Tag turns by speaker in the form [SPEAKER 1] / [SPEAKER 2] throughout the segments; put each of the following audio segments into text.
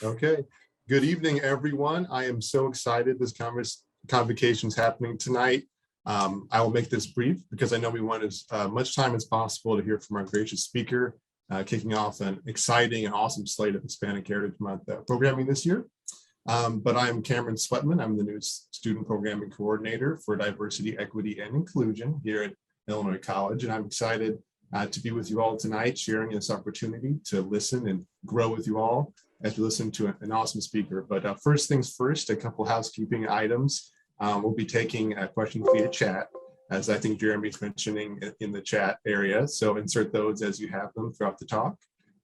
[SPEAKER 1] Okay. Good evening, everyone. I am so excited this convocation is happening tonight. I will make this brief because I know we want as much time as possible to hear from our gracious speaker, kicking off an exciting and awesome slate of Hispanic Heritage Month programming this year. But I'm Cameron Sweatman. I'm the new Student Programming Coordinator for Diversity, Equity, and Inclusion here at Illinois College, and I'm excited to be with you all tonight, sharing this opportunity to listen and grow with you all as we listen to an awesome speaker. But first things first, a couple housekeeping items. We'll be taking questions via chat, as I think Jeremy's mentioning in the chat area. So insert those as you have them throughout the talk.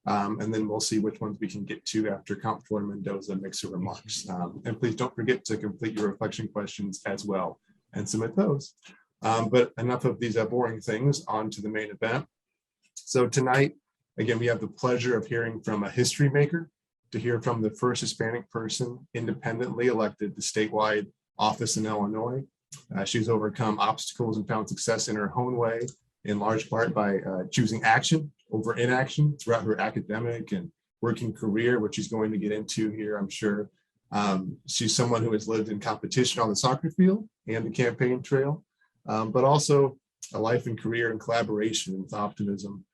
[SPEAKER 1] And then we'll see which ones we can get to after Comptroller Mendoza makes her remarks. And please don't forget to complete your reflection questions as well and submit those. But enough of these boring things, on to the main event. So tonight, again, we have the pleasure of hearing from a history maker, to hear from the first Hispanic person independently elected to statewide office in Illinois. She's overcome obstacles and found success in her own way, in large part by choosing action over inaction throughout her academic and working career, which she's going to get into here, I'm sure. She's someone who has lived in competition on the soccer field and the campaign trail, but also a life and career in collaboration with optimism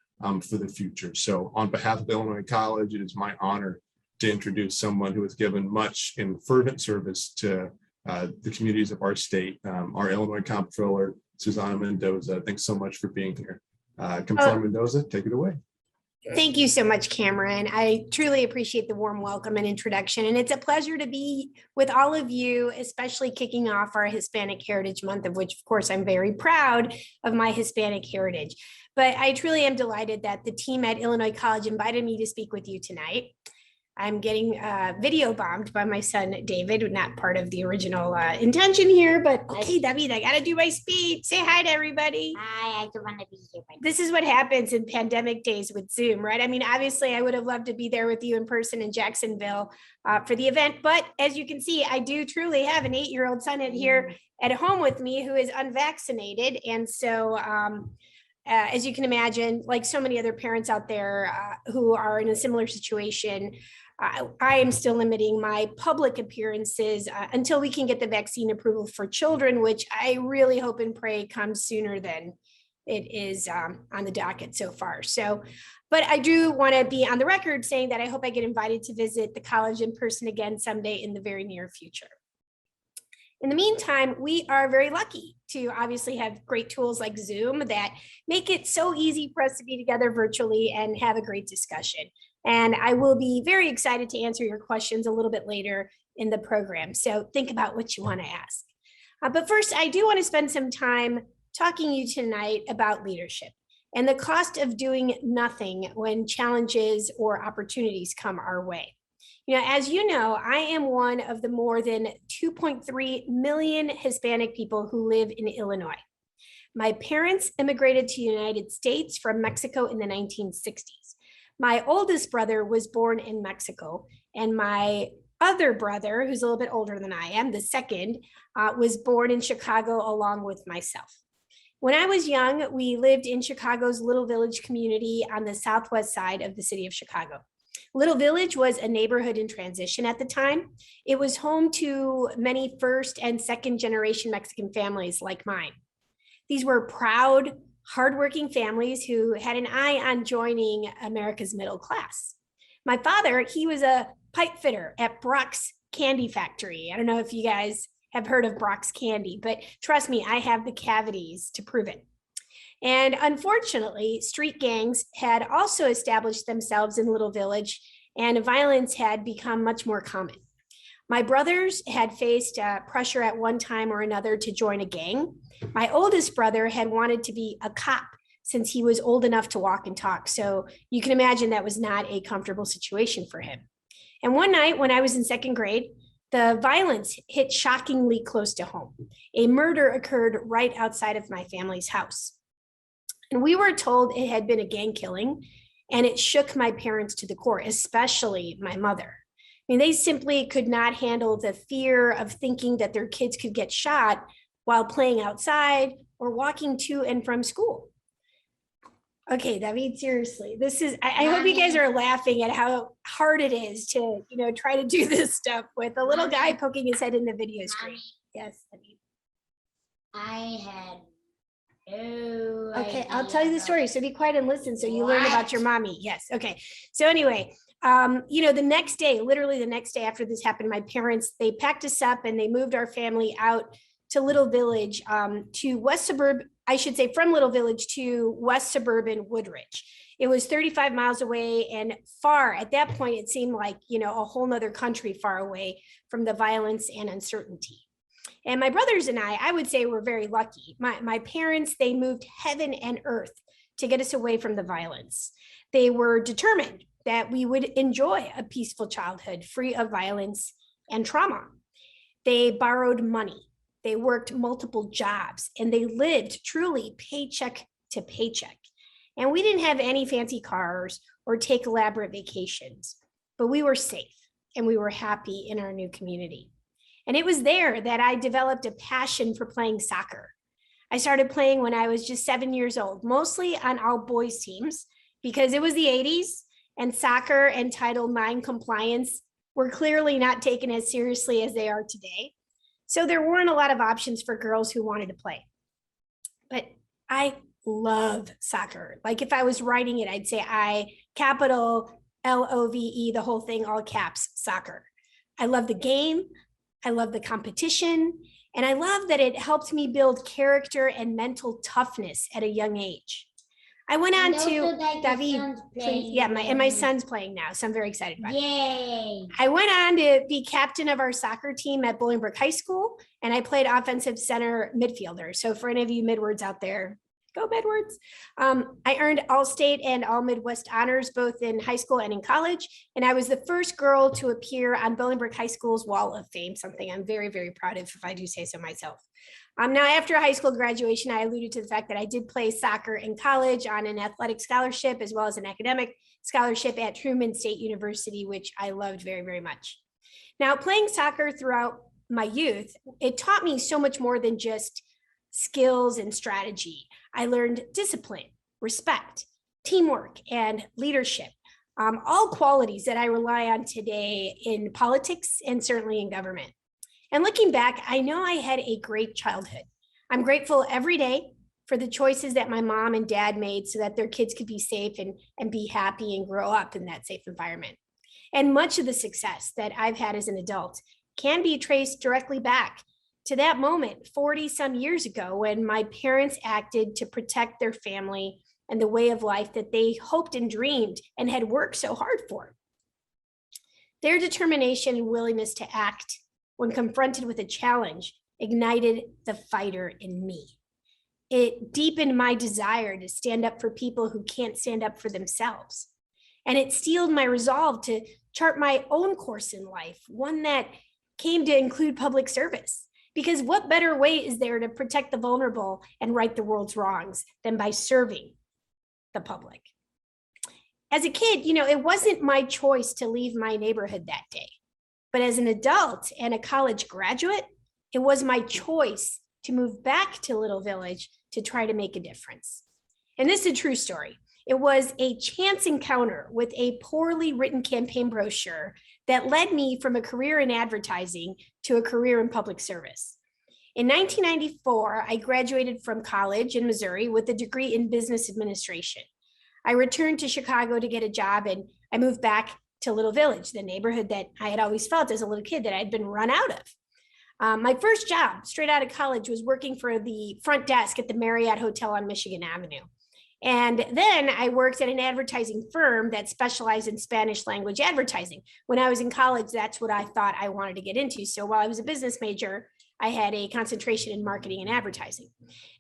[SPEAKER 1] for the future. So on behalf of Illinois College, it is my honor to introduce someone who has given much in fervent service to the communities of our state, our Illinois Comptroller, Susanna Mendoza. Thanks so much for being here. Comptroller Mendoza, take it away.
[SPEAKER 2] Thank you so much, Cameron. I truly appreciate the warm welcome and introduction. And it's a pleasure to be with all of you, especially kicking off our Hispanic Heritage Month, of which, of course, I'm very proud of my Hispanic heritage. But I truly am delighted that the team at Illinois College invited me to speak with you tonight. I'm getting video bombed by my son, David, not part of the original intention here, but okay, David, I gotta do my speech. Say hi to everybody.
[SPEAKER 3] Hi, I don't want to be here.
[SPEAKER 2] This is what happens in pandemic days with Zoom, right? I mean, obviously I would have loved to be there with you in person in Jacksonville for the event, but as you can see, I do truly have an 8-year-old son here at home with me who is unvaccinated. And so, as you can imagine, like so many other parents out there who are in a similar situation, I am still limiting my public appearances until we can get the vaccine approval for children, which I really hope and pray comes sooner than it is on the docket so far. So, but I do want to be on the record saying that I hope I get invited to visit the college in person again someday in the very near future. In the meantime, we are very lucky to obviously have great tools like Zoom that make it so easy for us to be together virtually and have a great discussion. And I will be very excited to answer your questions a little bit later in the program. So think about what you want to ask. But first, I do want to spend some time talking to you tonight about leadership and the cost of doing nothing when challenges or opportunities come our way. You know, as you know, I am one of the more than 2.3 million Hispanic people who live in Illinois. My parents immigrated to the United States from Mexico in the 1960s. My oldest brother was born in Mexico, and my other brother, who's a little bit older than I am, the second, was born in Chicago along with myself. When I was young, we lived in Chicago's Little Village community on the southwest side of the city of Chicago. Little Village was a neighborhood in transition at the time. It was home to many first and second generation Mexican families like mine. These were proud, hardworking families who had an eye on joining America's middle class. My father, he was a pipe fitter at Brock's Candy Factory. I don't know if you guys have heard of Brock's Candy, but trust me, I have the cavities to prove it. And unfortunately, street gangs had also established themselves in Little Village, and violence had become much more common. My brothers had faced pressure at one time or another to join a gang. My oldest brother had wanted to be a cop since he was old enough to walk and talk. So you can imagine that was not a comfortable situation for him. And one night when I was in second grade, the violence hit shockingly close to home. A murder occurred right outside of my family's house. And we were told it had been a gang killing, and it shook my parents to the core, especially my mother. I mean, they simply could not handle the fear of thinking that their kids could get shot while playing outside or walking to and from school. Okay, I mean, seriously, this is, I hope you guys are laughing at how hard it is to, try to do this stuff with a little guy poking his head in the video screen. Yes.
[SPEAKER 3] I had no
[SPEAKER 2] Okay,
[SPEAKER 3] idea
[SPEAKER 2] I'll tell you the
[SPEAKER 3] about
[SPEAKER 2] story.
[SPEAKER 3] it.
[SPEAKER 2] So be quiet and listen so you learn about your mommy. Yes. Okay. So anyway, the next day, literally the next day after this happened, my parents, they packed us up and they moved our family out to Little Village, to West Suburb, I should say from Little Village to West Suburban Woodridge. It was 35 miles away and far. At that point, it seemed like, a whole nother country far away from the violence and uncertainty. And my brothers and I would say we're very lucky. My parents, they moved heaven and earth to get us away from the violence. They were determined that we would enjoy a peaceful childhood free of violence and trauma. They borrowed money. They worked multiple jobs and they lived truly paycheck to paycheck. And we didn't have any fancy cars or take elaborate vacations, but we were safe and we were happy in our new community. And it was there that I developed a passion for playing soccer. I started playing when I was just 7 years old, mostly on all boys teams because it was the 80s and soccer and Title IX compliance were clearly not taken as seriously as they are today. So there weren't a lot of options for girls who wanted to play. But I love soccer. Like if I was writing it, I'd say capital LOVE, the whole thing, all caps, soccer. I love the game. I love the competition. And I love that it helped me build character and mental toughness at a young age. I went on to David, yeah, my son's playing now, so I'm very excited about it.
[SPEAKER 3] Yay!
[SPEAKER 2] I went on to be captain of our soccer team at Bolingbrook High School, and I played offensive center midfielder. So for any of you midwards out there, go Midwards. I earned All-State and All-Midwest honors both in high school and in college. And I was the first girl to appear on Bolingbrook High School's Wall of Fame, something I'm very, very proud of, if I do say so myself. Now, after high school graduation, I alluded to the fact that I did play soccer in college on an athletic scholarship, as well as an academic scholarship at Truman State University, which I loved very, very much. Now, playing soccer throughout my youth, it taught me so much more than just skills and strategy. I learned discipline, respect, teamwork, and leadership, all qualities that I rely on today in politics and certainly in government. And looking back, I know I had a great childhood. I'm grateful every day for the choices that my mom and dad made so that their kids could be safe and be happy and grow up in that safe environment. And much of the success that I've had as an adult can be traced directly back to that moment 40 some years ago when my parents acted to protect their family and the way of life that they hoped and dreamed and had worked so hard for. Their determination and willingness to act when confronted with a challenge ignited the fighter in me. It deepened my desire to stand up for people who can't stand up for themselves. And it steeled my resolve to chart my own course in life, one that came to include public service. Because what better way is there to protect the vulnerable and right the world's wrongs than by serving the public? As a kid, it wasn't my choice to leave my neighborhood that day. But as an adult and a college graduate, it was my choice to move back to Little Village to try to make a difference. And this is a true story. It was a chance encounter with a poorly written campaign brochure that led me from a career in advertising to a career in public service. In 1994, I graduated from college in Missouri with a degree in business administration. I returned to Chicago to get a job and I moved back to Little Village, the neighborhood that I had always felt as a little kid that I had been run out of. My first job straight out of college was working for the front desk at the Marriott Hotel on Michigan Avenue. And then I worked at an advertising firm that specialized in Spanish language advertising. When I was in college, that's what I thought I wanted to get into. So while I was a business major, I had a concentration in marketing and advertising.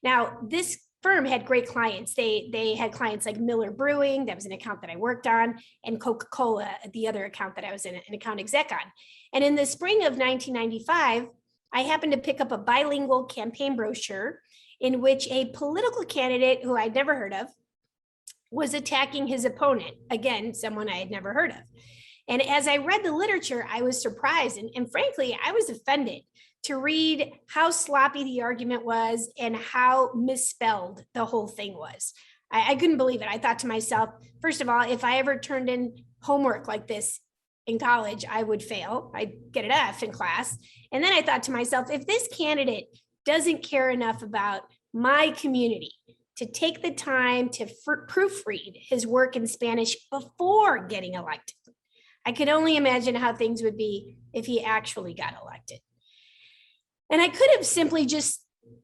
[SPEAKER 2] Now, this firm had great clients. They had clients like Miller Brewing, that was an account that I worked on, and Coca-Cola, the other account that I was an account exec on. And in the spring of 1995, I happened to pick up a bilingual campaign brochure in which a political candidate who I'd never heard of was attacking his opponent. Again, someone I had never heard of. And as I read the literature, I was surprised and frankly, I was offended to read how sloppy the argument was and how misspelled the whole thing was. I couldn't believe it. I thought to myself, first of all, if I ever turned in homework like this in college, I would fail. I'd get an F in class. And then I thought to myself, if this candidate doesn't care enough about my community to take the time to proofread his work in Spanish before getting elected, I could only imagine how things would be if he actually got elected. And I could have simply just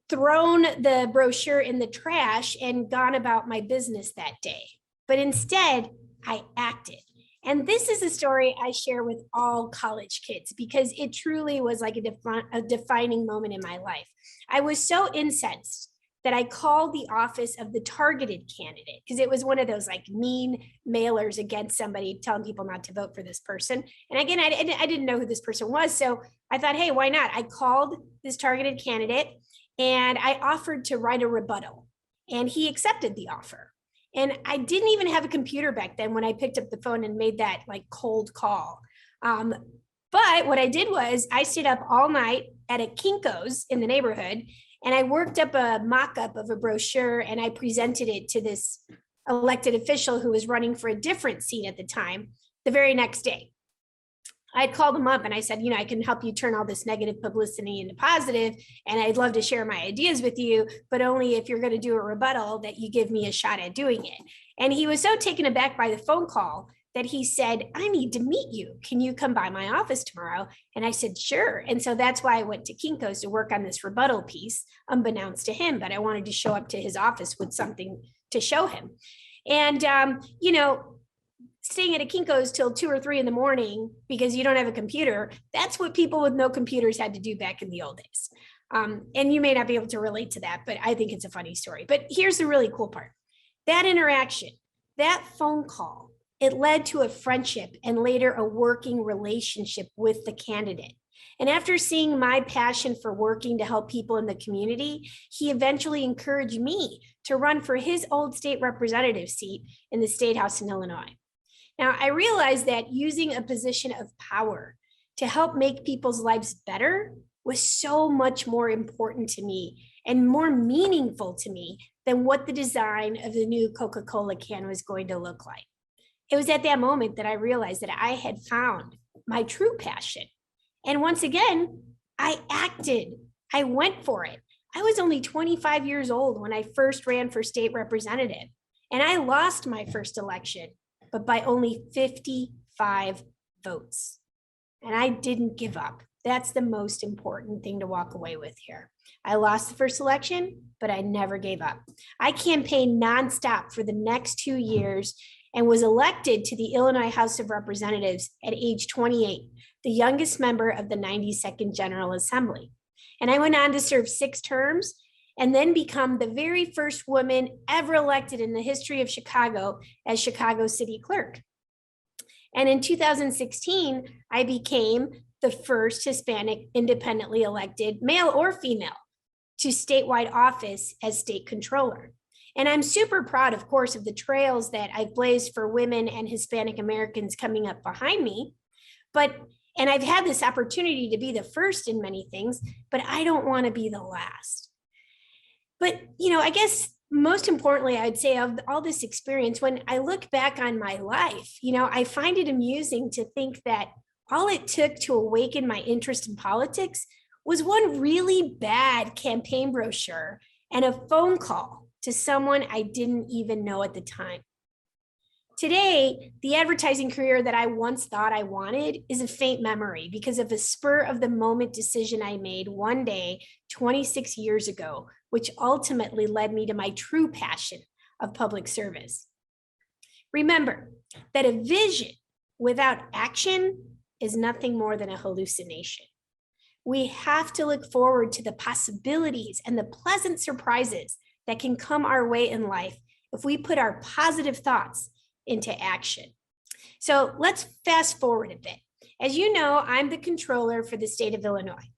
[SPEAKER 2] thrown the brochure in the trash and gone about my business that day. But instead, I acted. And this is a story I share with all college kids because it truly was like a defining moment in my life. I was so incensed that I called the office of the targeted candidate because it was one of those like mean mailers against somebody telling people not to vote for this person. And again, I didn't know who this person was. So I thought, hey, why not? I called this targeted candidate and I offered to write a rebuttal and he accepted the offer. And I didn't even have a computer back then when I picked up the phone and made that like cold call. But what I did was I stayed up all night at a Kinko's in the neighborhood and I worked up a mock-up of a brochure and I presented it to this elected official who was running for a different seat at the time the very next day. I'd called him up and I said, I can help you turn all this negative publicity into positive, and I'd love to share my ideas with you, but only if you're going to do a rebuttal that you give me a shot at doing it. And he was so taken aback by the phone call that he said, I need to meet you. Can you come by my office tomorrow? And I said, sure. And so that's why I went to Kinko's to work on this rebuttal piece, unbeknownst to him, but I wanted to show up to his office with something to show him. And, staying at a Kinko's till 2 or 3 in the morning because you don't have a computer, that's what people with no computers had to do back in the old days. And you may not be able to relate to that, but I think it's a funny story. But here's the really cool part. That interaction, that phone call, it led to a friendship and later a working relationship with the candidate. And after seeing my passion for working to help people in the community, he eventually encouraged me to run for his old state representative seat in the State House in Illinois. Now, I realized that using a position of power to help make people's lives better was so much more important to me and more meaningful to me than what the design of the new Coca-Cola can was going to look like. It was at that moment that I realized that I had found my true passion. And once again, I acted. I went for it. I was only 25 years old when I first ran for state representative, and I lost my first election, but by only 55 votes. And I didn't give up. That's the most important thing to walk away with here. I lost the first election, but I never gave up. I campaigned nonstop for the next 2 years and was elected to the Illinois House of Representatives at age 28, the youngest member of the 92nd General Assembly. And I went on to serve 6 terms and then become the very first woman ever elected in the history of Chicago as Chicago City Clerk. And in 2016, I became the first Hispanic independently elected, male or female, to statewide office as state controller. And I'm super proud, of course, of the trails that I've blazed for women and Hispanic Americans coming up behind me. And I've had this opportunity to be the first in many things, but I don't want to be the last. But, I guess most importantly, I'd say of all this experience, when I look back on my life, I find it amusing to think that all it took to awaken my interest in politics was one really bad campaign brochure and a phone call to someone I didn't even know at the time. Today, the advertising career that I once thought I wanted is a faint memory because of a spur of the moment decision I made one day 26 years ago, which ultimately led me to my true passion of public service. Remember that a vision without action is nothing more than a hallucination. We have to look forward to the possibilities and the pleasant surprises that can come our way in life if we put our positive thoughts into action. So let's fast forward a bit. As you know, I'm the controller for the state of Illinois,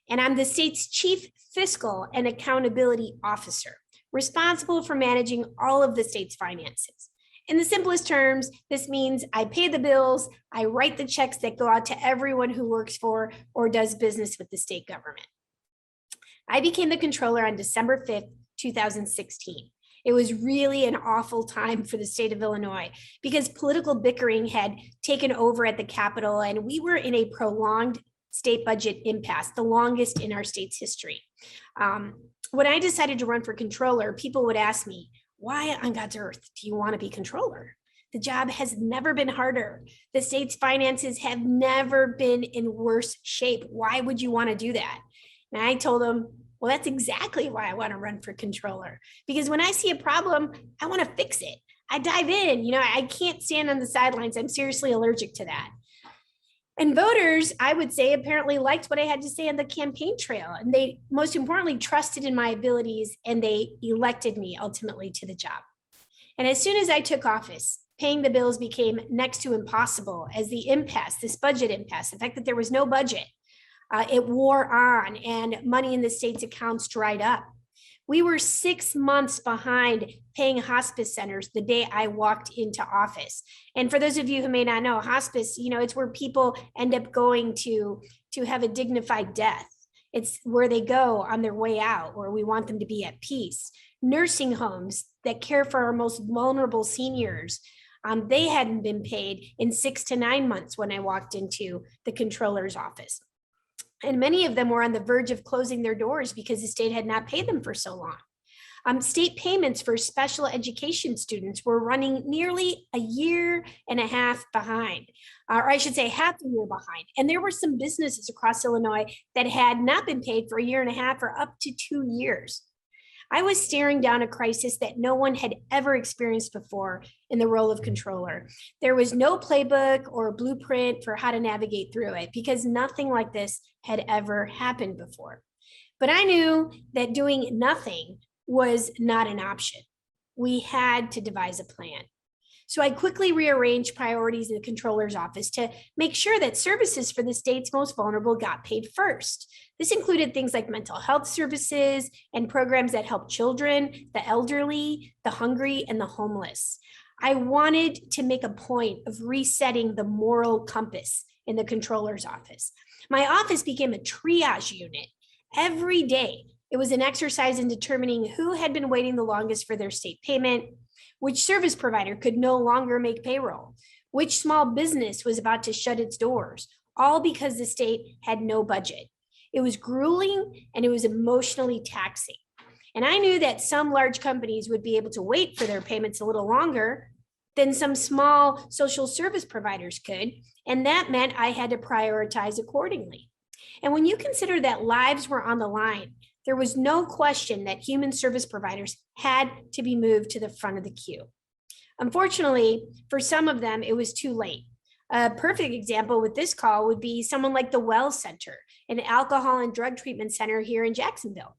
[SPEAKER 2] and I'm the state's chief fiscal and accountability officer, responsible for managing all of the state's finances. In the simplest terms, this means I pay the bills, I write the checks that go out to everyone who works for or does business with the state government. I became the controller on December 5th, 2016. It was really an awful time for the state of Illinois because political bickering had taken over at the Capitol, and we were in a prolonged state budget impasse, the longest in our state's history. When I decided to run for controller, people would ask me, why on God's earth do you want to be controller? The job has never been harder. The state's finances have never been in worse shape. Why would you want to do that? And I told them, well, that's exactly why I want to run for controller. Because when I see a problem, I want to fix it. I dive in, I can't stand on the sidelines. I'm seriously allergic to that. And voters, I would say, apparently liked what I had to say on the campaign trail. And they, most importantly, trusted in my abilities, and they elected me ultimately to the job. And as soon as I took office, paying the bills became next to impossible as the impasse, this budget impasse, the fact that there was no budget, it wore on and money in the state's accounts dried up. We were 6 months behind paying hospice centers the day I walked into office. And for those of you who may not know, hospice, it's where people end up going to have a dignified death. It's where they go on their way out, where we want them to be at peace. Nursing homes that care for our most vulnerable seniors, they hadn't been paid in 6 to 9 months when I walked into the controller's office. And many of them were on the verge of closing their doors because the state had not paid them for so long. State payments for special education students were running nearly a year and a half behind, or I should say half a year behind. And there were some businesses across Illinois that had not been paid for a year and a half or up to 2 years. I was staring down a crisis that no one had ever experienced before in the role of controller. There was no playbook or blueprint for how to navigate through it because nothing like this had ever happened before. But I knew that doing nothing was not an option. We had to devise a plan. So I quickly rearranged priorities in the controller's office to make sure that services for the state's most vulnerable got paid first. This included things like mental health services and programs that help children, the elderly, the hungry, and the homeless. I wanted to make a point of resetting the moral compass in the controller's office. My office became a triage unit. Every day, it was an exercise in determining who had been waiting the longest for their state payment, which service provider could no longer make payroll, which small business was about to shut its doors, all because the state had no budget. It was grueling and it was emotionally taxing. And I knew that some large companies would be able to wait for their payments a little longer than some small social service providers could. And that meant I had to prioritize accordingly. And when you consider that lives were on the line, there was no question that human service providers had to be moved to the front of the queue. Unfortunately, for some of them, it was too late. A perfect example with this call would be someone like the Wells Center, an alcohol and drug treatment center here in Jacksonville.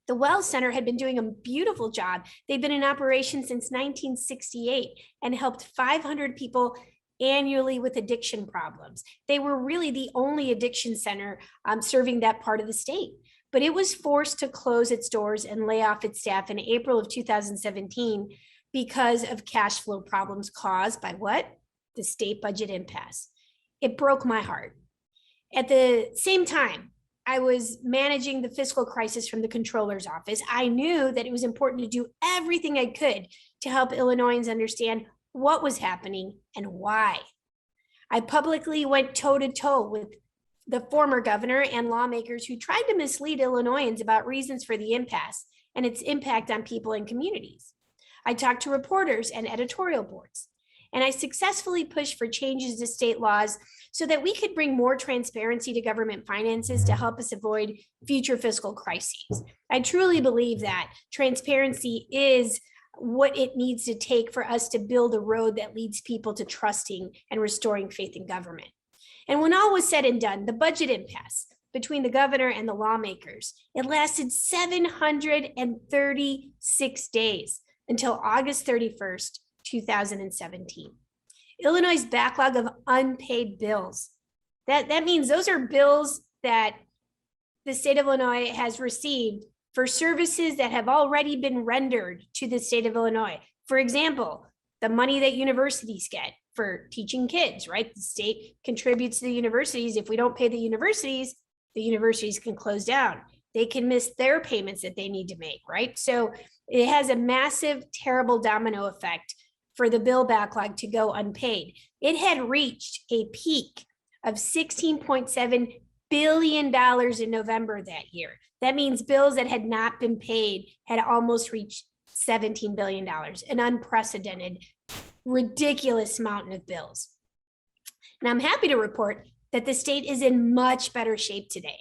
[SPEAKER 2] The Wells Center had been doing a beautiful job. They've been in operation since 1968 and helped 500 people annually with addiction problems. They were really the only addiction center serving that part of the state. But it was forced to close its doors and lay off its staff in April of 2017 because of cash flow problems caused by what? The state budget impasse. It broke my heart. At the same time, I was managing the fiscal crisis from the controller's office. I knew that it was important to do everything I could to help Illinoisans understand what was happening and why. I publicly went toe-to-toe with the former governor and lawmakers who tried to mislead Illinoisans about reasons for the impasse and its impact on people and communities. I talked to reporters and editorial boards, and I successfully pushed for changes to state laws so that we could bring more transparency to government finances to help us avoid future fiscal crises. I truly believe that transparency is what it needs to take for us to build a road that leads people to trusting and restoring faith in government. And when all was said and done, the budget impasse between the governor and the lawmakers, it lasted 736 days until August 31st, 2017. Illinois' backlog of unpaid bills. That means those are bills that the state of Illinois has received for services that have already been rendered to the state of Illinois. For example, the money that universities get for teaching kids, right? The state contributes to the universities. If we don't pay the universities can close down. they can miss their payments that they need to make, right? So it has a massive, terrible domino effect for the bill backlog to go unpaid. It had reached a peak of $16.7 billion in November that year. That means bills that had not been paid had almost reached $17 billion, an unprecedented, ridiculous mountain of bills. And I'm happy to report that the state is in much better shape today.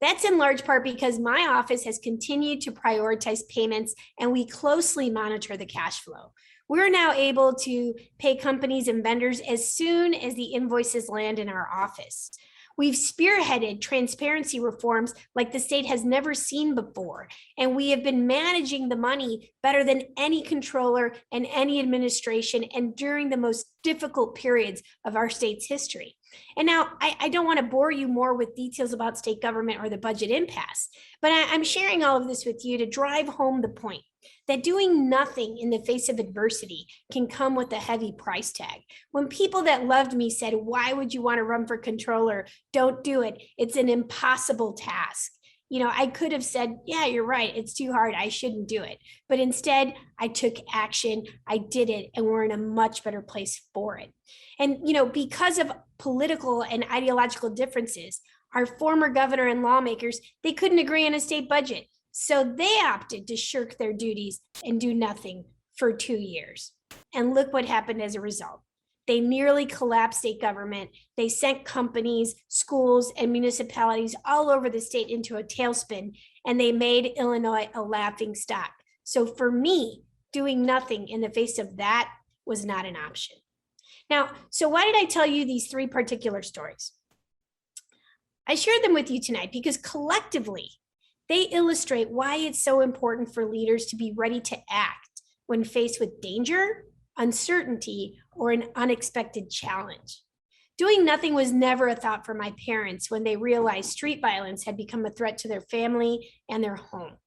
[SPEAKER 2] That's in large part because my office has continued to prioritize payments and we closely monitor the cash flow. We're now able to pay companies and vendors as soon as the invoices land in our office. We've spearheaded transparency reforms like the state has never seen before, and we have been managing the money better than any controller and any administration, and during the most difficult periods of our state's history. And now I don't want to bore you more with details about state government or the budget impasse, but I'm sharing all of this with you to drive home the point that doing nothing in the face of adversity can come with a heavy price tag. When people that loved me said, "Why would you want to run for controller? Don't do it. It's an impossible task." You know, I could have said, "Yeah, you're right. It's too hard. I shouldn't do it." But instead, I took action. I did it, and we're in a much better place for it. And, you know, because of political and ideological differences, our former governor and lawmakers, they couldn't agree on a state budget. So they opted to shirk their duties and do nothing for 2 years. And look what happened as a result. They nearly collapsed state government. They sent companies, schools, and municipalities all over the state into a tailspin, and they made Illinois a laughing stock. So for me, doing nothing in the face of that was not an option. Now, so why did I tell you these 3 particular stories? I shared them with you tonight because collectively, they illustrate why it's so important for leaders to be ready to act when faced with danger, uncertainty, or an unexpected challenge. Doing nothing was never a thought for my parents when they realized street violence had become a threat to their family and their home.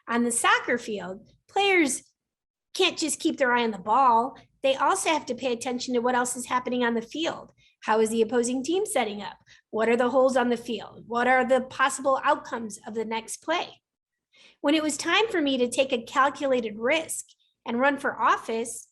[SPEAKER 2] On the soccer field, players can't just keep their eye on the ball. They also have to pay attention to what else is happening on the field. How is the opposing team setting up? What are the holes on the field? What are the possible outcomes of the next play? When it was time for me to take a calculated risk and run for office,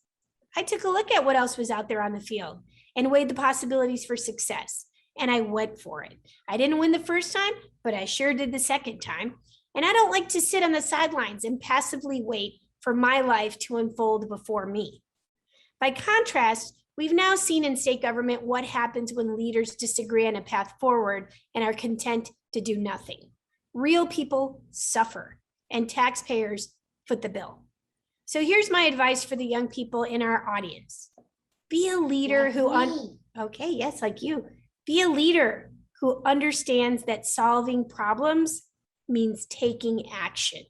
[SPEAKER 2] I took a look at what else was out there on the field and weighed the possibilities for success. And I went for it. I didn't win the first time, but I sure did the second time. And I don't like to sit on the sidelines and passively wait for my life to unfold before me. By contrast, we've now seen in state government what happens when leaders disagree on a path forward and are content to do nothing. Real people suffer and taxpayers foot the bill. So here's my advice for the young people in our audience. Be a leader okay, yes, like you. Be a leader who understands that solving problems means taking action.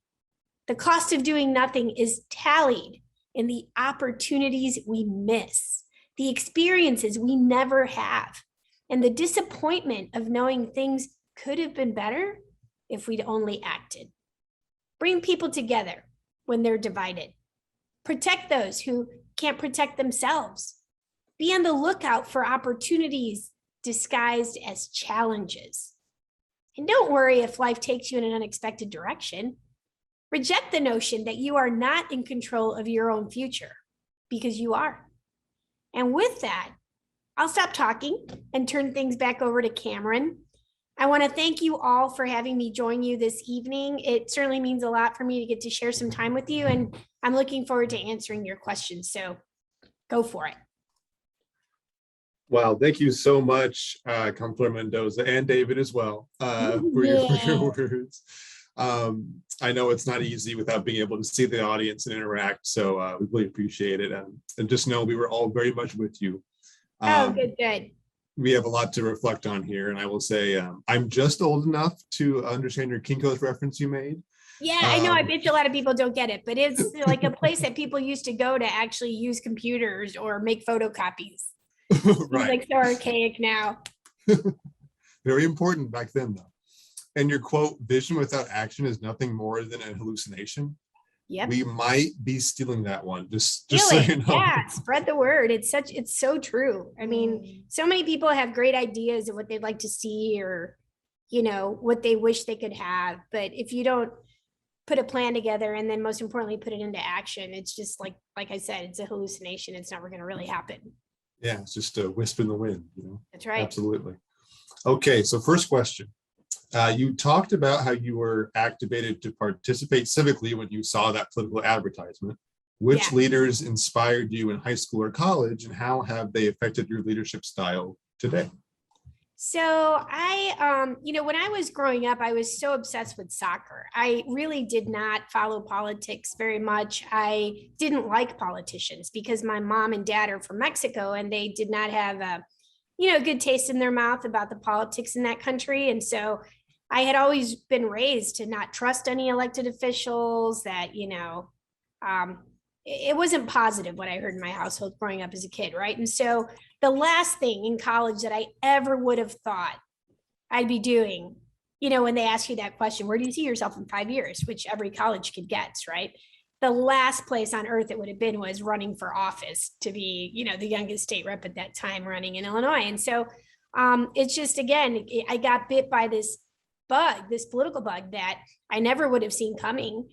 [SPEAKER 2] The cost of doing nothing is tallied in the opportunities we miss, the experiences we never have, and the disappointment of knowing things could have been better if we'd only acted. Bring people together when they're divided. Protect those who can't protect themselves. Be on the lookout for opportunities disguised as challenges. And don't worry if life takes you in an unexpected direction. Reject the notion that you are not in control of your own future, because you are. And with that, I'll stop talking and turn things back over to Cameron. I want to thank you all for having me join you this evening. It certainly means a lot for me to get to share some time with you, and I'm looking forward to answering your questions. So go for it.
[SPEAKER 1] Wow, thank you so much, Comptroller Mendoza, and David as well, for your words. I know it's not easy without being able to see the audience and interact, so we really appreciate it. And just know we were all very much with you.
[SPEAKER 2] Good.
[SPEAKER 1] We have a lot to reflect on here, and I will say I'm just old enough to understand your Kinko's reference you made.
[SPEAKER 2] Yeah, I know. I bet you a lot of people don't get it, but it's like a place that people used to go to actually use computers or make photocopies.
[SPEAKER 1] Right.
[SPEAKER 2] Like so archaic now.
[SPEAKER 1] Very important back then, though. And your quote, "Vision without action is nothing more than a hallucination."
[SPEAKER 2] Yep.
[SPEAKER 1] We might be stealing that one. Just so you know.
[SPEAKER 2] Yeah, spread the word. It's so true. I mean, so many people have great ideas of what they'd like to see or what they wish they could have. But if you don't put a plan together and then most importantly, put it into action, it's just like I said, it's a hallucination. It's never going to really happen.
[SPEAKER 1] Yeah, it's just a wisp in the wind,
[SPEAKER 2] That's right.
[SPEAKER 1] Absolutely. Okay, so first question. You talked about how you were activated to participate civically when you saw that political advertisement. Which leaders inspired you in high school or college, and how have they affected your leadership style today?
[SPEAKER 2] So I, when I was growing up, I was so obsessed with soccer. I really did not follow politics very much. I didn't like politicians because my mom and dad are from Mexico, and they did not have a, good taste in their mouth about the politics in that country. And so I had always been raised to not trust any elected officials, that, it wasn't positive what I heard in my household growing up as a kid, right? And so the last thing in college that I ever would have thought I'd be doing, when they ask you that question, where do you see yourself in 5 years, which every college kid gets, right? The last place on earth it would have been was running for office to be, the youngest state rep at that time running in Illinois. And so it's just, again, I got bit by this bug, this political bug that I never would have seen coming.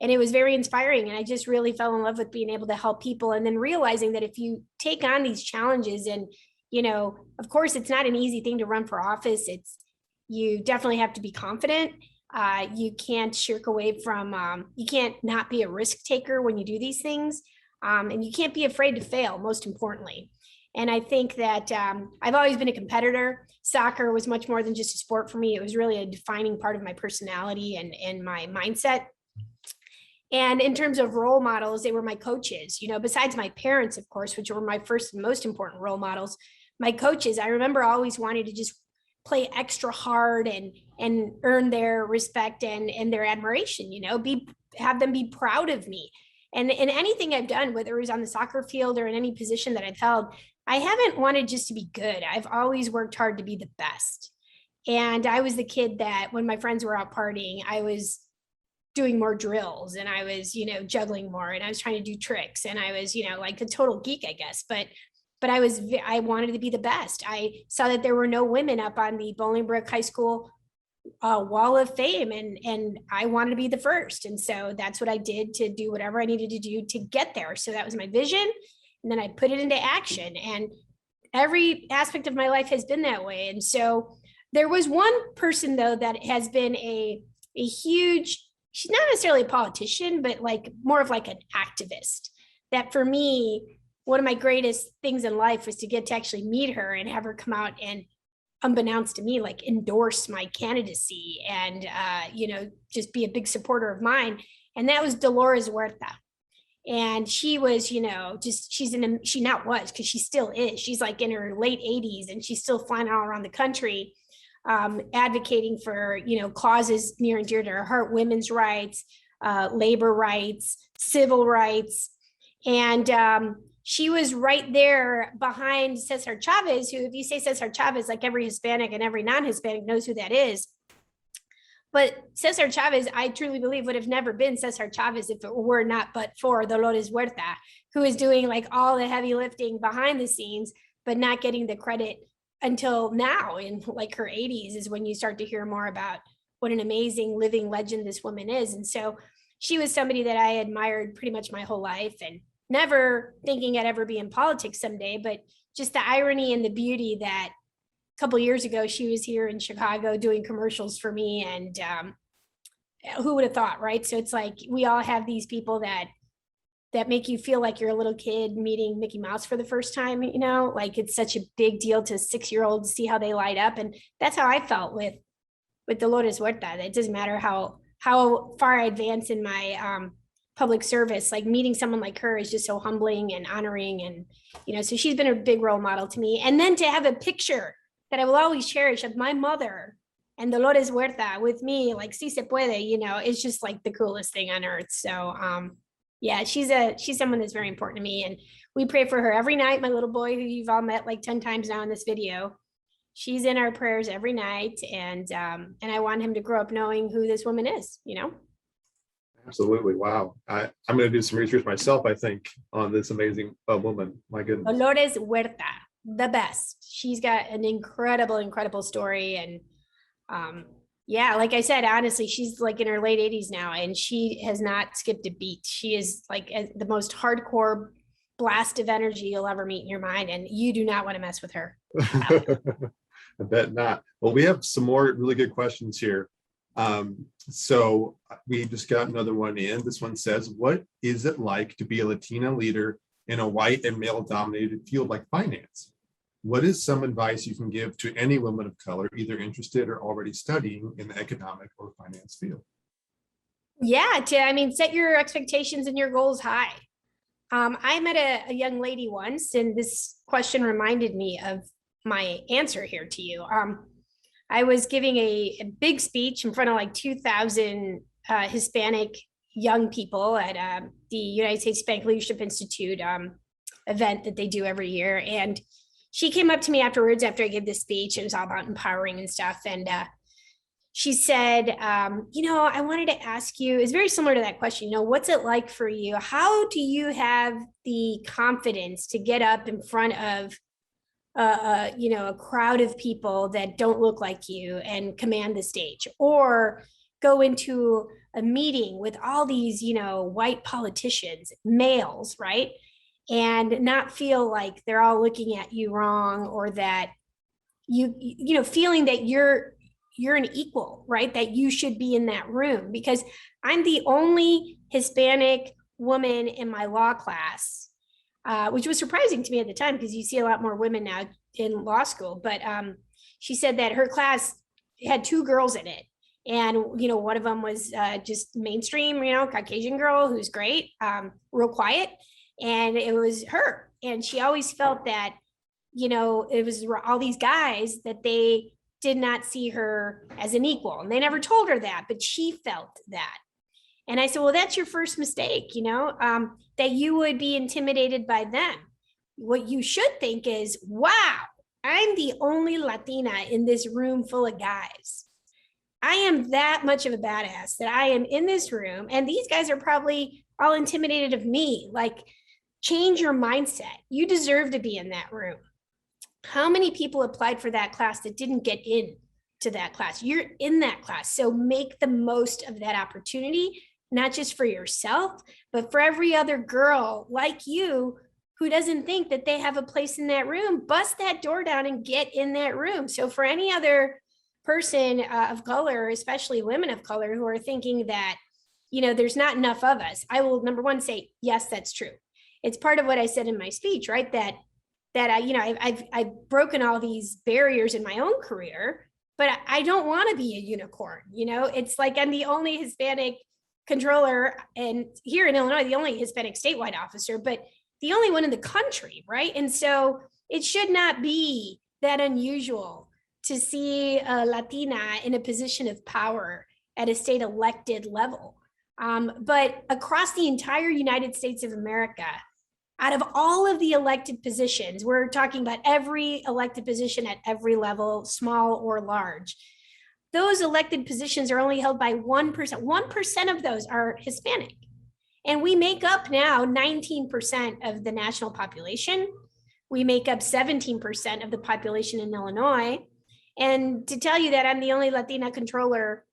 [SPEAKER 2] And it was very inspiring. And I just really fell in love with being able to help people. And then realizing that if you take on these challenges and, of course, it's not an easy thing to run for office. You definitely have to be confident. You can't shirk away from, you can't not be a risk taker when you do these things. And you can't be afraid to fail, most importantly. And I think that I've always been a competitor. Soccer was much more than just a sport for me. It was really a defining part of my personality and my mindset. And in terms of role models, they were my coaches, besides my parents, of course, which were my first and most important role models. My coaches, I remember always wanting to just play extra hard and earn their respect and their admiration, have them be proud of me. And in anything I've done, whether it was on the soccer field or in any position that I've held, I haven't wanted just to be good. I've always worked hard to be the best. And I was the kid that when my friends were out partying, I was doing more drills, and I was, juggling more, and I was trying to do tricks, and I was, like a total geek, I guess. But I wanted to be the best. I saw that there were no women up on the Bolingbrook High School wall of fame, and I wanted to be the first. And so that's what I did to do whatever I needed to do to get there. So that was my vision. And then I put it into action, and every aspect of my life has been that way. And so there was one person though, that has been a huge, she's not necessarily a politician, but like more of like an activist, that for me, one of my greatest things in life was to get to actually meet her and have her come out and, unbeknownst to me, like endorse my candidacy and, just be a big supporter of mine. And that was Dolores Huerta. And she was, she not was, because she still is. She's like in her late 80s, and she's still flying all around the country, advocating for, causes near and dear to her heart: women's rights, labor rights, civil rights. And she was right there behind Cesar Chavez, who, if you say Cesar Chavez, like every Hispanic and every non-Hispanic knows who that is. But Cesar Chavez, I truly believe, would have never been Cesar Chavez if it were not but for Dolores Huerta, who is doing like all the heavy lifting behind the scenes, but not getting the credit until now in like her 80s is when you start to hear more about what an amazing living legend this woman is. And so she was somebody that I admired pretty much my whole life, and never thinking I'd ever be in politics someday, but just the irony and the beauty that a couple of years ago, she was here in Chicago doing commercials for me. And who would have thought, right? So it's like, we all have these people that make you feel like you're a little kid meeting Mickey Mouse for the first time, like it's such a big deal to 6-year-olds, see how they light up. And that's how I felt with Dolores Huerta. It doesn't matter how far I advance in my public service, like meeting someone like her is just so humbling and honoring. And, so she's been a big role model to me. And then to have a picture that I will always cherish of my mother and Dolores Huerta with me, like, si se puede, it's just like the coolest thing on earth. So, yeah, she's someone that's very important to me, and we pray for her every night. My little boy, who you've all met like 10 times now in this video, she's in our prayers every night. And I want him to grow up knowing who this woman is,
[SPEAKER 1] Absolutely. Wow. I'm going to do some research myself, I think, on this amazing woman. My goodness.
[SPEAKER 2] Dolores Huerta. the best. She's got an incredible story. And yeah, like I said, honestly, she's like in her late 80s now, and she has not skipped a beat. She is like the most hardcore blast of energy you'll ever meet in your mind, and you do not want to mess with her.
[SPEAKER 1] I bet not. Well, we have some more really good questions here. So we just got another one in. This one says, what is it like to be a Latina leader in a white and male dominated field like finance? What is some advice you can give to any woman of color, either interested or already studying in the economic or finance field?
[SPEAKER 2] Yeah, set your expectations and your goals high. I met a young lady once, and this question reminded me of my answer here to you. I was giving a big speech in front of like 2,000 Hispanic young people at the United States Bank Leadership Institute event that they do every year. And she came up to me afterwards after I gave this speech. It was all about empowering and stuff. And she said, I wanted to ask you, it's very similar to that question, what's it like for you? How do you have the confidence to get up in front of a crowd of people that don't look like you and command the stage, or go into a meeting with all these, white politicians, males, right? And not feel like they're all looking at you wrong, or that feeling that you're an equal, right? That you should be in that room, because I'm the only Hispanic woman in my law class, which was surprising to me at the time, because you see a lot more women now in law school. But she said that her class had 2 girls in it. And, one of them was just mainstream, Caucasian girl who's great, real quiet. And it was her. And she always felt that, it was all these guys that they did not see her as an equal. And they never told her that, but she felt that. And I said, well, that's your first mistake, that you would be intimidated by them. What you should think is, wow, I'm the only Latina in this room full of guys. I am that much of a badass that I am in this room, and these guys are probably all intimidated of me. Like, change your mindset. You deserve to be in that room. How many people applied for that class that didn't get in to that class? You're in that class. So make the most of that opportunity, not just for yourself, but for every other girl like you who doesn't think that they have a place in that room. Bust that door down and get in that room. So for any other person of color, especially women of color, who are thinking that, there's not enough of us, I will, number one, say, yes, that's true. It's part of what I said in my speech, right? That I've broken all these barriers in my own career, but I don't want to be a unicorn. It's like I'm the only Hispanic controller, and here in Illinois, the only Hispanic statewide officer, but the only one in the country, right? And so it should not be that unusual to see a Latina in a position of power at a state elected level. But across the entire United States of America, out of all of the elected positions, we're talking about every elected position at every level, small or large, those elected positions are only held by 1%. 1% of those are Hispanic. And we make up now 19% of the national population. We make up 17% of the population in Illinois. And to tell you that I'm the only Latina controller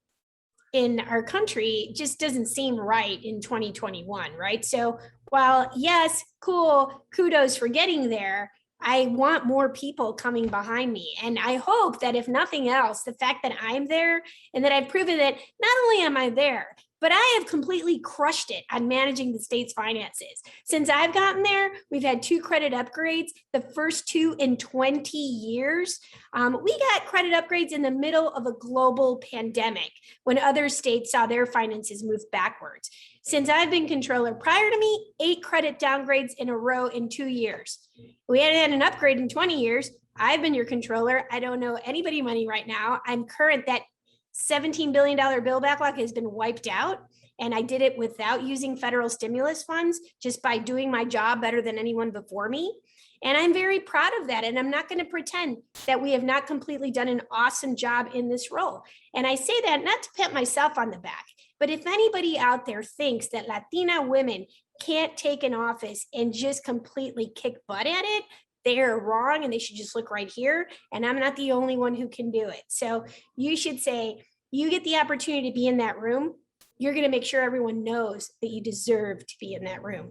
[SPEAKER 2] in our country just doesn't seem right in 2021, right? So while, yes, cool, kudos for getting there, I want more people coming behind me. And I hope that if nothing else, the fact that I'm there and that I've proven that not only am I there, but I have completely crushed it on managing the state's finances. Since I've gotten there, we've had 2 credit upgrades, the first 2 in 20 years. We got credit upgrades in the middle of a global pandemic when other states saw their finances move backwards. Since I've been controller, prior to me, 8 credit downgrades in a row in 2 years. We hadn't had an upgrade in 20 years. I've been your controller. I don't know anybody money right now. I'm current. That $17 billion bill backlog has been wiped out. And I did it without using federal stimulus funds, just by doing my job better than anyone before me. And I'm very proud of that. And I'm not going to pretend that we have not completely done an awesome job in this role. And I say that not to pat myself on the back, but if anybody out there thinks that Latina women can't take an office and just completely kick butt at it, they're wrong and they should just look right here. And I'm not the only one who can do it. So you should say, you get the opportunity to be in that room. You're going to make sure everyone knows that you deserve to be in that room.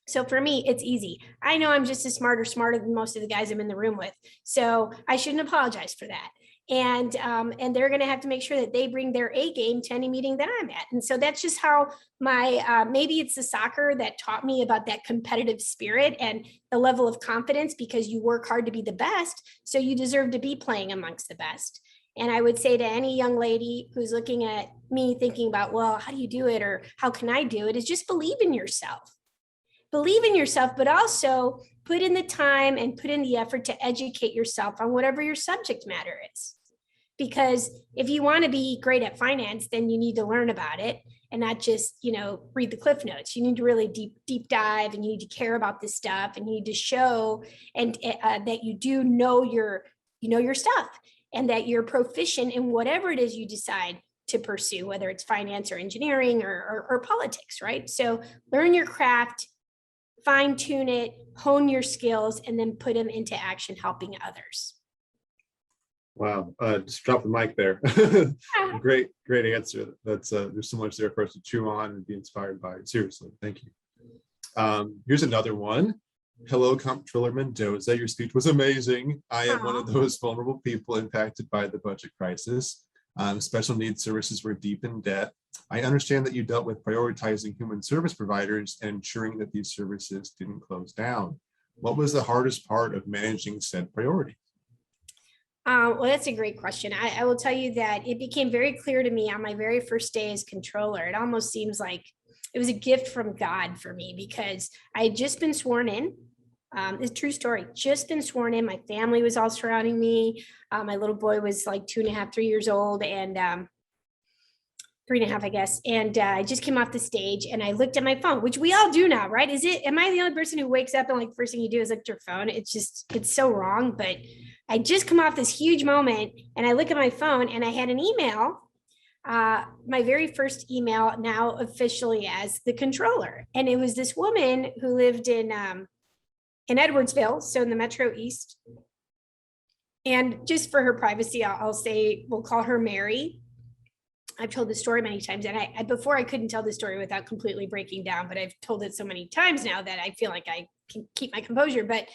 [SPEAKER 2] So for me, it's easy. I know I'm just as smarter than most of the guys I'm in the room with. So I shouldn't apologize for that. And they're going to have to make sure that they bring their A game to any meeting that I'm at. And so that's just how my, maybe it's the soccer that taught me about that competitive spirit and the level of confidence, because you work hard to be the best. So you deserve to be playing amongst the best. And I would say to any young lady who's looking at me thinking about, well, how do you do it? Or how can I do it? Is just believe in yourself. Believe in yourself, but also put in the time and put in the effort to educate yourself on whatever your subject matter is. Because if you want to be great at finance, then you need to learn about it and not just, read the cliff notes. You need to really deep dive, and you need to care about this stuff, and you need to show and that you do know your stuff, and that you're proficient in whatever it is you decide to pursue, whether it's finance or engineering or politics, right? So learn your craft, fine tune it, hone your skills, and then put them into action, helping others.
[SPEAKER 1] Wow, just drop the mic there. Great answer. That's there's so much there for us to chew on and be inspired by. Seriously, thank you. Here's another one. Hello, Comptroller Mendoza. Your speech was amazing. I am one of those vulnerable people impacted by the budget crisis. Special needs services were deep in debt. I understand that you dealt with prioritizing human service providers and ensuring that these services didn't close down. What was the hardest part of managing said priority?
[SPEAKER 2] Well, that's a great question. I will tell you that it became very clear to me on my very first day as controller. It almost seems like it was a gift from God for me, because I had just been sworn in. It's a true story, just been sworn in. My family was all surrounding me. My little boy was like 2.5, 3 years old, and 3.5, I guess. And I just came off the stage and I looked at my phone, which we all do now, right? Am I the only person who wakes up and like first thing you do is look at your phone? It's so wrong. But I just come off this huge moment and I look at my phone and I had an email, my very first email, now officially as the controller. And it was this woman who lived in Edwardsville, so in the Metro East. And just for her privacy, I'll say, we'll call her Mary. I've told this story many times, and I before I couldn't tell the story without completely breaking down, but I've told it so many times now that I feel like I can keep my composure. But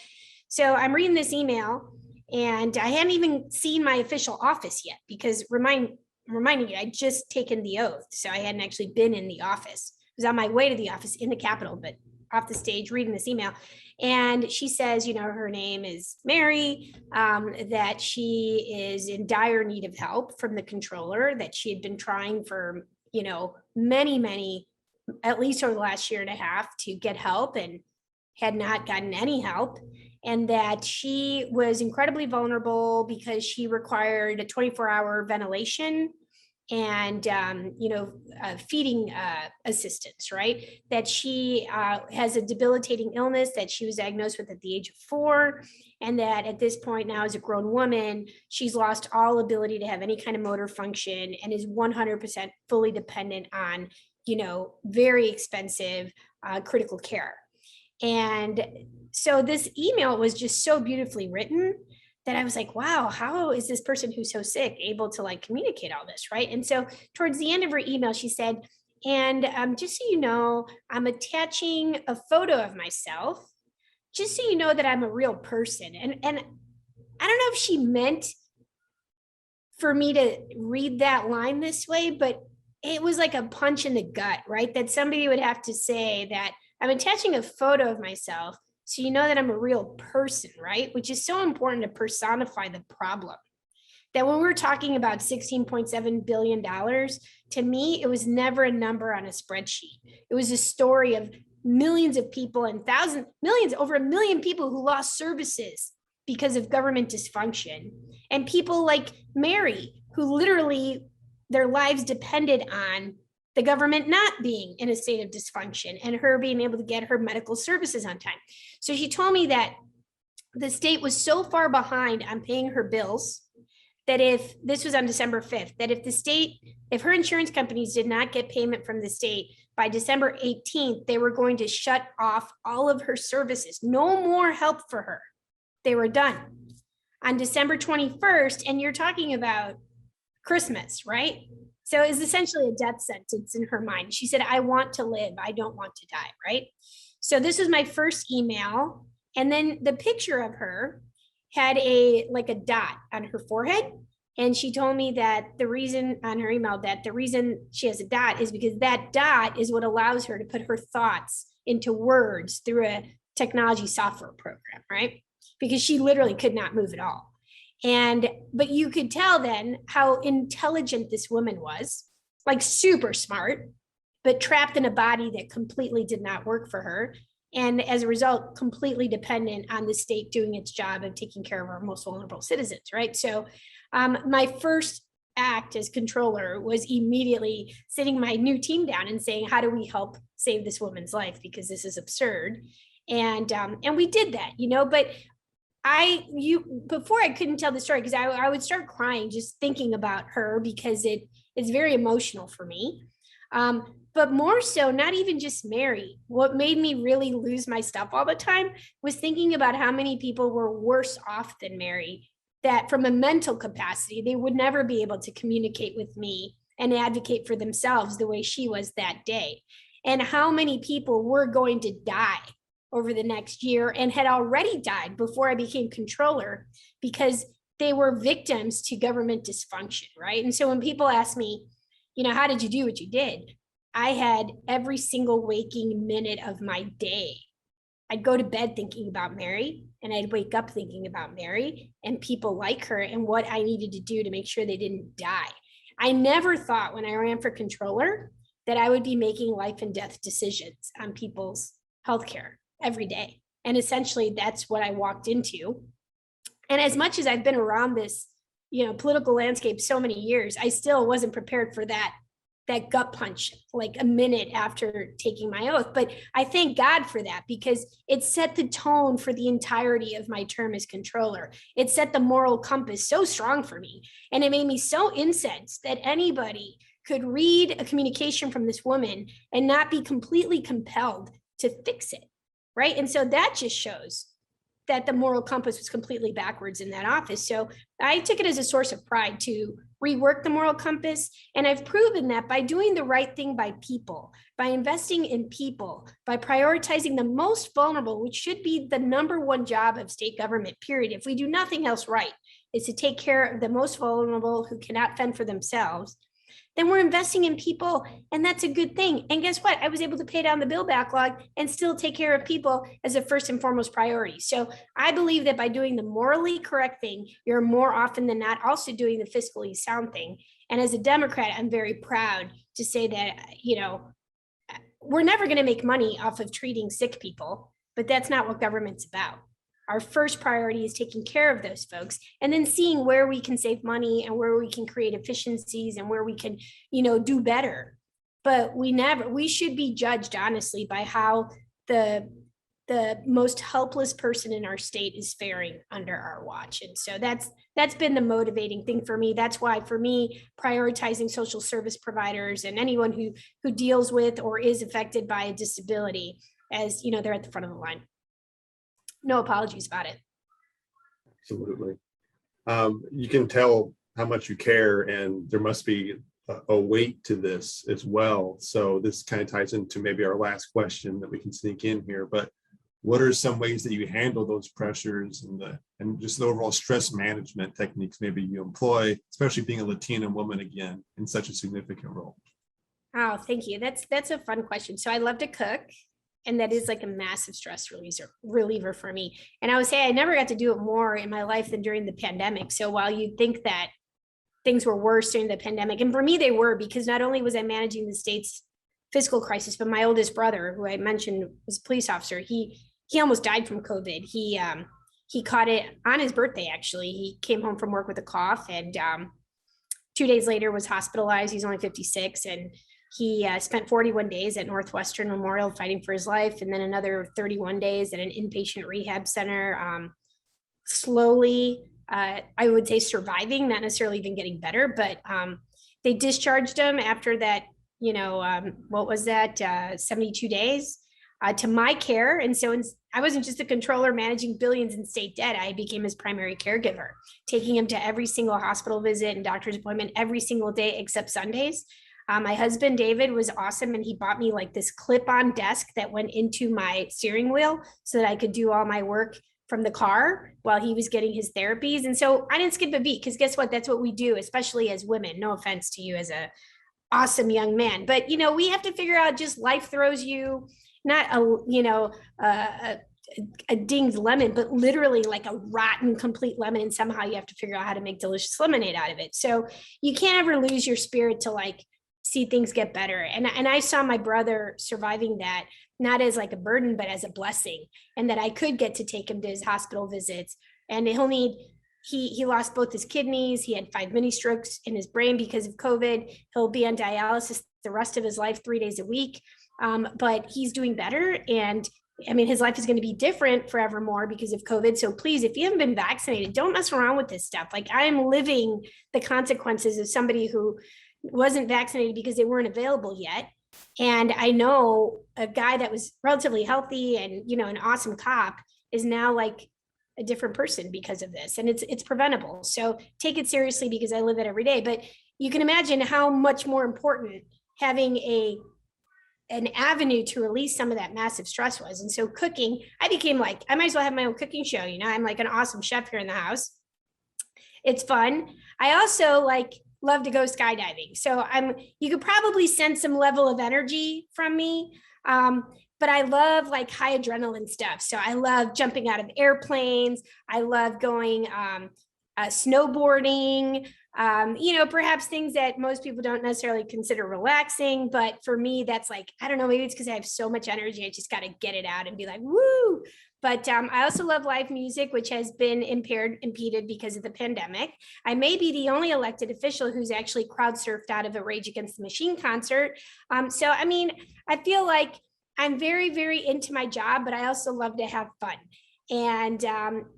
[SPEAKER 2] so I'm reading this email, and I hadn't even seen my official office yet, because reminding you, I'd just taken the oath, so I hadn't actually been in the office. I was on my way to the office in the Capitol, but off the stage reading this email. And she says, her name is Mary, that she is in dire need of help from the controller, that she had been trying for, many, at least over the last year and a half, to get help and had not gotten any help. And that she was incredibly vulnerable because she required a 24-hour ventilation and feeding assistance, right? That she has a debilitating illness that she was diagnosed with at the age of 4, and that at this point now, as a grown woman, she's lost all ability to have any kind of motor function and is 100% fully dependent on, very expensive critical care. And so this email was just so beautifully written that I was like, wow, how is this person who's so sick able to like communicate all this, right? And so towards the end of her email, she said, and just so you know, I'm attaching a photo of myself, just so you know that I'm a real person. And I don't know if she meant for me to read that line this way, but it was like a punch in the gut, right? That somebody would have to say that I'm attaching a photo of myself, so you know that I'm a real person, right? Which is so important to personify the problem. That when we're talking about $16.7 billion, to me, it was never a number on a spreadsheet. It was a story of millions of people and millions, over 1 million people who lost services because of government dysfunction. And people like Mary, who literally their lives depended on the government not being in a state of dysfunction and her being able to get her medical services on time. So she told me that the state was so far behind on paying her bills that if this was on December 5th, that if her insurance companies did not get payment from the state by December 18th, they were going to shut off all of her services. No more help for her. they were done. On December 21st, and you're talking about Christmas, right? So it's essentially a death sentence in her mind. She said, I want to live. I don't want to die, right? So this was my first email. And then the picture of her had a dot on her forehead. And she told me that the reason on her email that the reason she has a dot is because that dot is what allows her to put her thoughts into words through a technology software program, right? Because she literally could not move at all. But you could tell then how intelligent this woman was, like super smart, but trapped in a body that completely did not work for her. And as a result, completely dependent on the state doing its job of taking care of our most vulnerable citizens, right? So my first act as controller was immediately sitting my new team down and saying, how do we help save this woman's life? Because this is absurd. And we did that, but before I couldn't tell the story because I would start crying just thinking about her because it's very emotional for me. But more so, not even just Mary. What made me really lose my stuff all the time was thinking about how many people were worse off than Mary, that from a mental capacity, they would never be able to communicate with me and advocate for themselves the way she was that day. And how many people were going to die over the next year and had already died before I became controller because they were victims to government dysfunction, right? And so when people ask me, how did you do what you did? I had every single waking minute of my day. I'd go to bed thinking about Mary and I'd wake up thinking about Mary and people like her and what I needed to do to make sure they didn't die. I never thought when I ran for controller that I would be making life and death decisions on people's healthcare every day. And essentially that's what I walked into. And as much as I've been around this, political landscape so many years, I still wasn't prepared for that gut punch like a minute after taking my oath. But I thank God for that because it set the tone for the entirety of my term as controller. It set the moral compass so strong for me. And it made me so incensed that anybody could read a communication from this woman and not be completely compelled to fix it. Right. And so that just shows that the moral compass was completely backwards in that office. So I took it as a source of pride to rework the moral compass. And I've proven that by doing the right thing by people, by investing in people, by prioritizing the most vulnerable, which should be the number one job of state government, period. If we do nothing else right, is to take care of the most vulnerable who cannot fend for themselves, then we're investing in people, and that's a good thing. And guess what? I was able to pay down the bill backlog and still take care of people as a first and foremost priority. So I believe that by doing the morally correct thing, you're more often than not also doing the fiscally sound thing. And as a Democrat, I'm very proud to say that, we're never going to make money off of treating sick people, but that's not what government's about. Our first priority is taking care of those folks and then seeing where we can save money and where we can create efficiencies and where we can, do better. But we should be judged honestly by how the most helpless person in our state is faring under our watch. And so that's been the motivating thing for me. That's why for me, prioritizing social service providers and anyone who deals with or is affected by a disability as, they're at the front of the line. No apologies about it.
[SPEAKER 1] Absolutely. You can tell how much you care, and there must be a weight to this as well. So this kind of ties into maybe our last question that we can sneak in here. But what are some ways that you handle those pressures and just the overall stress management techniques maybe you employ, especially being a Latina woman again in such a significant role?
[SPEAKER 2] Oh, thank you. That's a fun question. So I love to cook. And that is like a massive stress reliever for me. And I would say I never got to do it more in my life than during the pandemic. So while you think that things were worse during the pandemic, and for me they were, because not only was I managing the state's fiscal crisis, but my oldest brother, who I mentioned was a police officer, he almost died from COVID. He caught it on his birthday, actually. He came home from work with a cough and 2 days later was hospitalized. He's only 56. And he spent 41 days at Northwestern Memorial fighting for his life, and then another 31 days at an inpatient rehab center, slowly, I would say surviving, not necessarily even getting better, but they discharged him after that, 72 days. to my care. And so I wasn't just a controller managing billions in state debt. I became his primary caregiver, taking him to every single hospital visit and doctor's appointment every single day except Sundays. My husband, David, was awesome. And he bought me like this clip-on desk that went into my steering wheel so that I could do all my work from the car while he was getting his therapies. And so I didn't skip a beat, because guess what? That's what we do, especially as women. No offense to you as a awesome young man, but we have to figure out, just life throws you not a dinged lemon, but literally like a rotten complete lemon, and somehow you have to figure out how to make delicious lemonade out of it. So you can't ever lose your spirit to like see things get better. And I saw my brother surviving that, not as like a burden, but as a blessing, and that I could get to take him to his hospital visits. And he lost both his kidneys. He had 5 mini strokes in his brain because of COVID. He'll be on dialysis the rest of his life, 3 days a week. But he's doing better. And I mean, his life is going to be different forevermore because of COVID. So please, if you haven't been vaccinated, don't mess around with this stuff. Like, I'm living the consequences of somebody who wasn't vaccinated because they weren't available yet. And I know a guy that was relatively healthy and, an awesome cop is now like a different person because of this. And it's preventable. So take it seriously, because I live it every day. But you can imagine how much more important having an avenue to release some of that massive stress was. And so cooking, I became like, I might as well have my own cooking show. I'm like an awesome chef here in the house. It's fun. I also like love to go skydiving. So you could probably sense some level of energy from me. But I love like high adrenaline stuff. So I love jumping out of airplanes. I love going snowboarding, perhaps things that most people don't necessarily consider relaxing. But for me, that's like, I don't know, maybe it's because I have so much energy. I just got to get it out and be like, woo. But I also love live music, which has been impeded because of the pandemic. I may be the only elected official who's actually crowd surfed out of a Rage Against the Machine concert. So, I mean, I feel like I'm very, very into my job, but I also love to have fun. And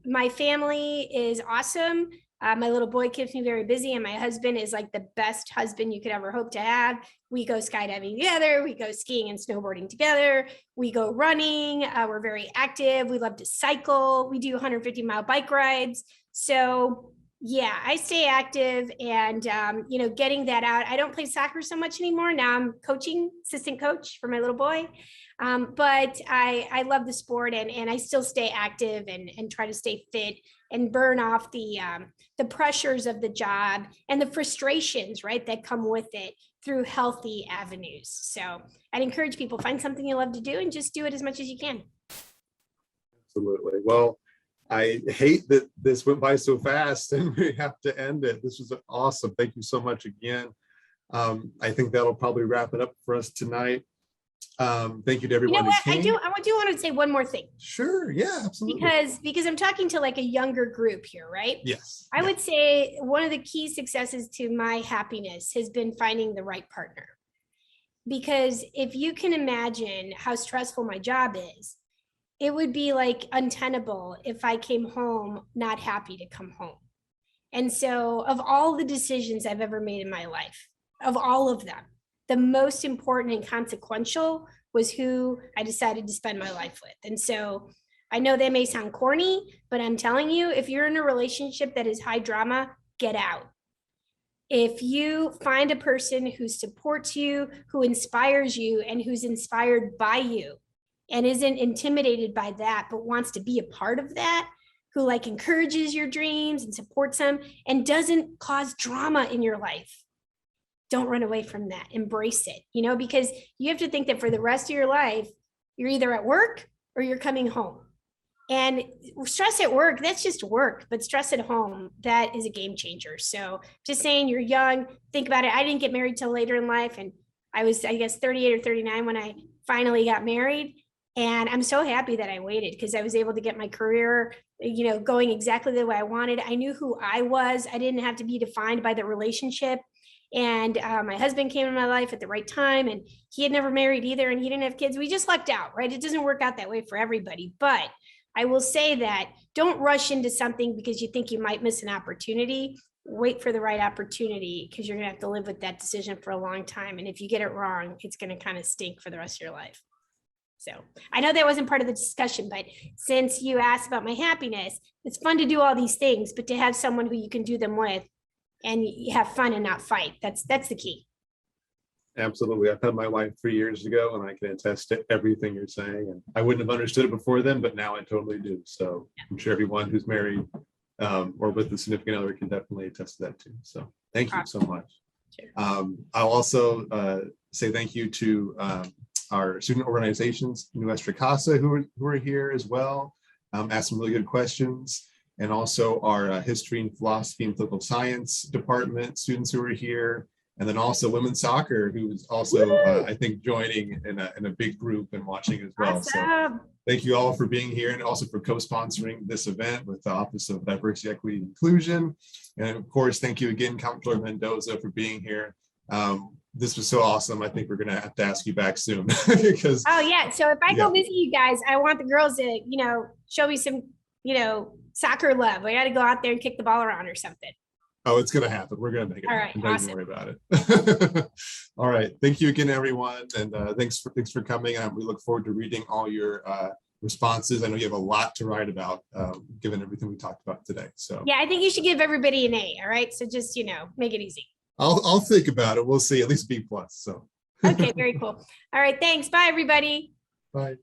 [SPEAKER 2] my family is awesome. My little boy keeps me very busy, and my husband is like the best husband you could ever hope to have. We go skydiving together. We go skiing and snowboarding together. We go running. We're very active. We love to cycle. We do 150-mile bike rides. So yeah, I stay active, and getting that out. I don't play soccer so much anymore. Now I'm coaching, assistant coach for my little boy. But I love the sport, and I still stay active and try to stay fit and burn off the pressures of the job and the frustrations, right, that come with it through healthy avenues. So I'd encourage people, find something you love to do and just do it as much as you can.
[SPEAKER 1] Absolutely. Well, I hate that this went by so fast and we have to end it. This was awesome. Thank you so much again. I think that'll probably wrap it up for us tonight. Thank you to everyone who came.
[SPEAKER 2] I do want to say one more thing.
[SPEAKER 1] Sure. Yeah, absolutely.
[SPEAKER 2] Because I'm talking to like a younger group here, right?
[SPEAKER 1] Yes.
[SPEAKER 2] I would say one of the key successes to my happiness has been finding the right partner. Because if you can imagine how stressful my job is, it would be like untenable if I came home not happy to come home. And so of all the decisions I've ever made in my life, of all of them, the most important and consequential was who I decided to spend my life with. And so I know that may sound corny, but I'm telling you, if you're in a relationship that is high drama, get out. If you find a person who supports you, who inspires you, and who's inspired by you, and isn't intimidated by that, but wants to be a part of that, who like encourages your dreams and supports them and doesn't cause drama in your life, don't run away from that. Embrace it, because you have to think that for the rest of your life, you're either at work or you're coming home. And stress at work, that's just work, but stress at home, that is a game changer. So just saying, you're young, think about it. I didn't get married till later in life. And I was, I guess, 38 or 39 when I finally got married. And I'm so happy that I waited, because I was able to get my career, going exactly the way I wanted. I knew who I was. I didn't have to be defined by the relationship. And my husband came in my life at the right time, and he had never married either, and he didn't have kids. We just lucked out, right? It doesn't work out that way for everybody. But I will say that don't rush into something because you think you might miss an opportunity. Wait for the right opportunity, because you're going to have to live with that decision for a long time. And if you get it wrong, it's going to kind of stink for the rest of your life. So I know that wasn't part of the discussion, but since you asked about my happiness, it's fun to do all these things, but to have someone who you can do them with and you have fun and not fight, that's the key.
[SPEAKER 1] Absolutely. I've had my wife 3 years ago, and I can attest to everything you're saying. And I wouldn't have understood it before then, but now I totally do. So I'm sure everyone who's married or with a significant other can definitely attest to that too. So thank you so much.
[SPEAKER 2] Sure.
[SPEAKER 1] I'll also say thank you to our student organizations, Nuestra Casa, who are here as well, asked some really good questions. And also our history and philosophy and political science department students who are here. And then also women's soccer, who is also, I think, joining in a big group and watching as well.
[SPEAKER 2] Awesome.
[SPEAKER 1] So thank you all for being here and also for co-sponsoring this event with the Office of Diversity, Equity, and Inclusion. And of course, thank you again, Comptroller Mendoza, for being here. This was so awesome. I think we're going to have to ask you back soon because.
[SPEAKER 2] Oh yeah. So if I go visit you guys, I want the girls to, show me some, soccer love. We got to go out there and kick the ball around or something.
[SPEAKER 1] Oh, it's going to happen. We're going to make it
[SPEAKER 2] All
[SPEAKER 1] happen.
[SPEAKER 2] right,
[SPEAKER 1] Don't
[SPEAKER 2] awesome.
[SPEAKER 1] even worry about it. All right. Thank you again, everyone. And thanks for coming. We look forward to reading all your responses. I know you have a lot to write about, given everything we talked about today. So
[SPEAKER 2] Yeah, I think you should give everybody an A. All right. So just, make it easy.
[SPEAKER 1] I'll think about it. We'll see. At least B+. So
[SPEAKER 2] Okay, very cool. All right. Thanks. Bye, everybody.
[SPEAKER 1] bye.